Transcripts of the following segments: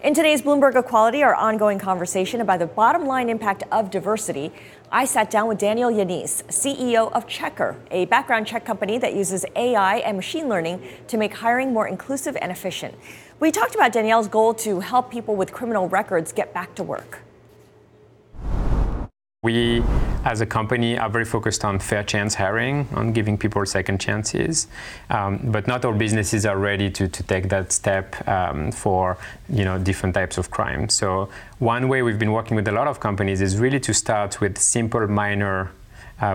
In today's Bloomberg Equality, our ongoing conversation about the bottom line impact of diversity, I sat down with Daniel Yanisse, CEO of Checkr, a background check company that uses AI and machine learning to make hiring more inclusive and efficient. We talked about Daniel's goal to help people with criminal records get back to work. We, as a company, are very focused on fair chance hiring, on giving people second chances. But not all businesses are ready to take that step for different types of crime. So one way we've been working with a lot of companies is really to start with simple, minor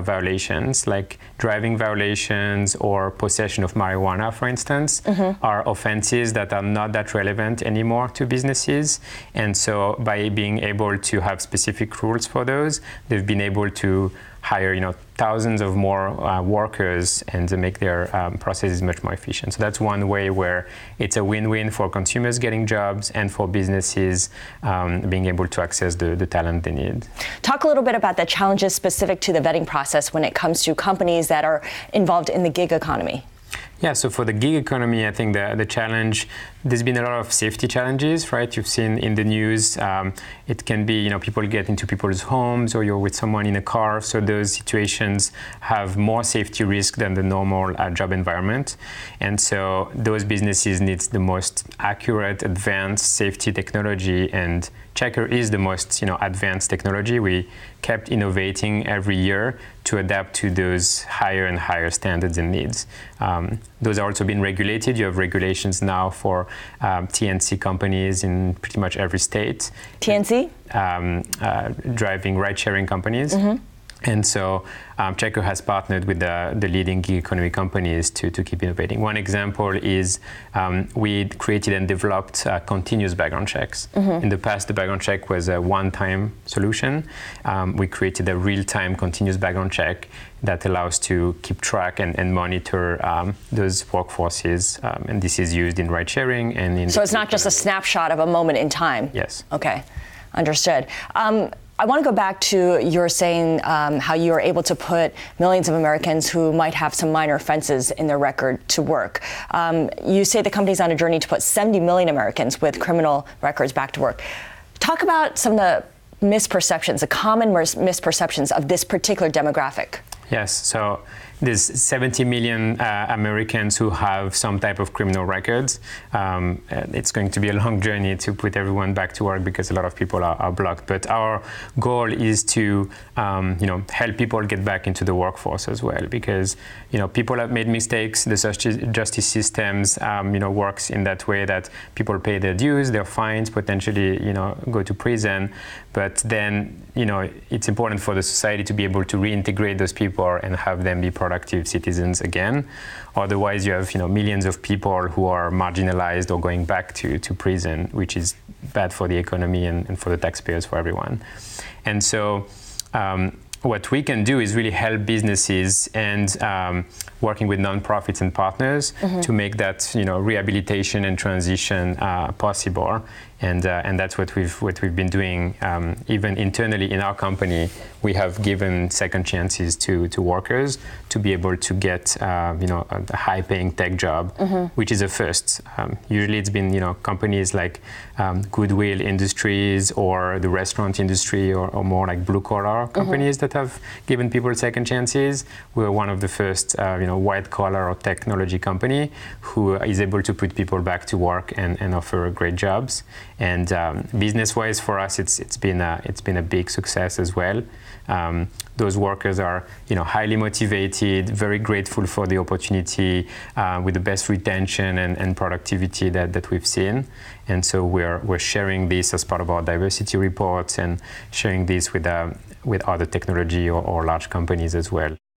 violations, like driving violations or possession of marijuana, for instance, are offenses that are not that relevant anymore to businesses. And so by being able to have specific rules for those, they've been able to hire thousands of more workers and to make their processes much more efficient. So that's one way where it's a win-win for consumers getting jobs and for businesses being able to access the talent they need. Talk a little bit about the challenges specific to the vetting process when it comes to companies that are involved in the gig economy. Yeah, so for the gig economy, I think the challenge, there's been a lot of safety challenges, right? You've seen in the news, it can be, people get into people's homes or you're with someone in a car. So those situations have more safety risk than the normal job environment. And so those businesses need the most accurate, advanced safety technology, and Checkr is the most advanced technology. We kept innovating every year to adapt to those higher and higher standards and needs. Those are also been regulated. You have regulations now for TNC companies in pretty much every state. TNC? Driving ride-sharing companies. And so Checkr has partnered with the leading gig economy companies to keep innovating. One example is we created and developed continuous background checks. In the past, the background check was a one-time solution. We created a real-time continuous background check that allows to keep track and monitor those workforces. And this is used in ride-sharing and in... So it's not just a snapshot of a moment in time? Yes. Okay, understood. I want to go back to your saying how you are able to put millions of Americans who might have some minor offenses in their record to work. You say the company's on a journey to put 70 million Americans with criminal records back to work. Talk about some of the misperceptions, the common misperceptions of this particular demographic. Yes, so there's 70 million Americans who have some type of criminal records. It's going to be a long journey to put everyone back to work because a lot of people are blocked. But our goal is to help people get back into the workforce as well, because people have made mistakes. The justice systems works in that way that people pay their dues, their fines, potentially go to prison. But then it's important for the society to be able to reintegrate those people and have them be productive citizens again. Otherwise, you have millions of people who are marginalized or going back to prison, which is bad for the economy and for the taxpayers, for everyone. And so what we can do is really help businesses and working with nonprofits and partners to make that rehabilitation and transition possible. And that's what we've been doing. Even internally in our company, we have given second chances to workers to be able to get a high-paying tech job, which is a first. Usually, it's been companies like Goodwill Industries or the restaurant industry or more like blue-collar companies that have given people second chances. We're one of the first white-collar or technology company who is able to put people back to work and offer great jobs. And business-wise, for us, it's been a big success as well. Those workers are highly motivated, very grateful for the opportunity, with the best retention and productivity that we've seen. And so we're sharing this as part of our diversity reports and sharing this with other technology or large companies as well.